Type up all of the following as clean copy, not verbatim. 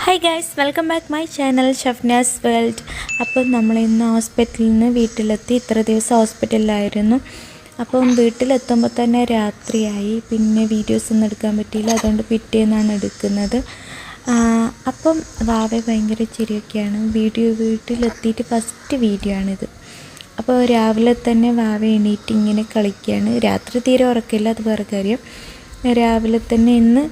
Hi guys, welcome back my channel Shafnas world. അപ്പം നമ്മൾ ഇന്ന് ഹോസ്പിറ്റലിൽ നിന്ന് വീട്ടിലെത്തി. ഇത്ര ദിവസം ഹോസ്പിറ്റലിലായിരുന്നു. അപ്പം വീട്ടിലെത്തുമ്പോൾ തന്നെ രാത്രിയായി. പിന്നെ വീഡിയോസ് ഒന്നും എടുക്കാൻ പറ്റിയില്ല, അതുകൊണ്ട് പിറ്റേന്നാണ് എടുക്കുന്നത്. അപ്പം വാവ ഭയങ്കര ചിരിയൊക്കെയാണ്. വീട്ടിലെത്തിയിട്ട് ഫസ്റ്റ് വീഡിയോ ആണിത്. അപ്പോൾ രാവിലെ തന്നെ വാവ എണീറ്റ് ഇങ്ങനെ കളിക്കുകയാണ്. രാത്രി തീരെ ഉറക്കില്ല, അത് വേറെ കാര്യം. രാവിലെ തന്നെ ഇന്ന്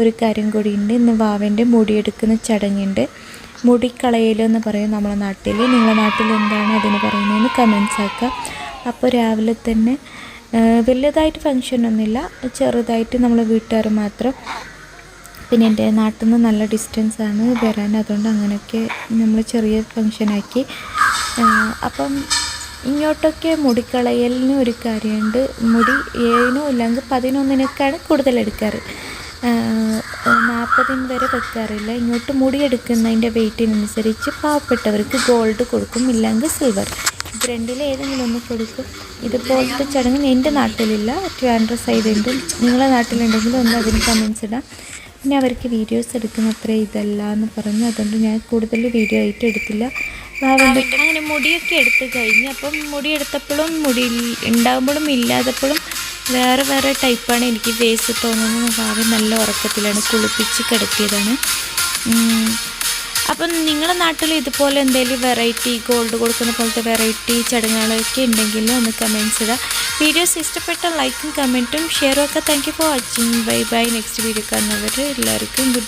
ഒരു കാര്യം കൂടിയുണ്ട്. ഇന്ന് വാവൻ്റെ മുടിയെടുക്കുന്ന ചടങ്ങുണ്ട്. മുടി കളയലെന്ന് പറയും നമ്മളെ നാട്ടിൽ. നിങ്ങളുടെ നാട്ടിൽ എന്താണ് അതിന് പറയുന്നതെന്ന് കമൻസ് ആക്കാം. അപ്പോൾ രാവിലെ തന്നെ വലിയതായിട്ട് ഫങ്ഷനൊന്നുമില്ല, ചെറുതായിട്ട് നമ്മൾ വീട്ടുകാർ മാത്രം. പിന്നെ എൻ്റെ നാട്ടിൽ നിന്ന് നല്ല ഡിസ്റ്റൻസാണ് വരാൻ, അതുകൊണ്ട് അങ്ങനെയൊക്കെ നമ്മൾ ചെറിയ ഫങ്ഷനാക്കി. അപ്പം ഇങ്ങോട്ടൊക്കെ മുടിക്കളയലിന് ഒരു കാര്യമുണ്ട്. മുടി 7 ഇല്ലെങ്കിൽ 11 കൂടുതൽ എടുക്കാറ്. 40 വരെ വെക്കാറില്ല. ഇങ്ങോട്ട് മുടിയെടുക്കുന്നതിൻ്റെ വെയിറ്റിനനുസരിച്ച് പാവപ്പെട്ടവർക്ക് ഗോൾഡ് കൊടുക്കും, ഇല്ലെങ്കിൽ സിൽവർ. ഇത് രണ്ടിൽ ഏതെങ്കിലും ഒന്ന് കൊടുക്കും. ഇതുപോലത്തെ ചടങ്ങ് എൻ്റെ നാട്ടിലില്ല, ട്രിവാൻഡ്രം സൈഡുണ്ട്. നിങ്ങളുടെ നാട്ടിലുണ്ടെങ്കിൽ ഒന്ന് അതിന് കമൻസ് ഇടാം. പിന്നെ അവർക്ക് വീഡിയോസ് എടുക്കുന്ന അത്ര ഇതല്ല എന്ന് പറഞ്ഞു, അതുകൊണ്ട് ഞാൻ കൂടുതൽ വീഡിയോ ആയിട്ട് എടുത്തില്ല. അങ്ങനെ മുടിയൊക്കെ എടുത്ത് കഴിഞ്ഞ്, അപ്പം മുടി എടുത്തപ്പോഴും മുടി ഉണ്ടാകുമ്പോഴും ഇല്ലാത്തപ്പോഴും വേറെ ടൈപ്പാണ് എനിക്ക് ഫേസ് തോന്നുന്നത്. ഭാവി നല്ല ഉറക്കത്തിലാണ്, കുളിപ്പിച്ച് കിടത്തിയതാണ്. അപ്പം നിങ്ങളുടെ നാട്ടിൽ ഇതുപോലെ എന്തെങ്കിലും വെറൈറ്റി ഗോൾഡ് കൊടുക്കുന്ന പോലത്തെ വെറൈറ്റി ചടങ്ങുകളൊക്കെ ഉണ്ടെങ്കിൽ ഒന്ന് കമൻസ് ഇടുക. വീഡിയോസ് ഇഷ്ടപ്പെട്ട ലൈക്കും കമൻറ്റും ഷെയറും ഒക്കെ. Thank you for watching. Bye bye. Next video കാണുന്നവർ എല്ലാവർക്കും ഗുഡ്.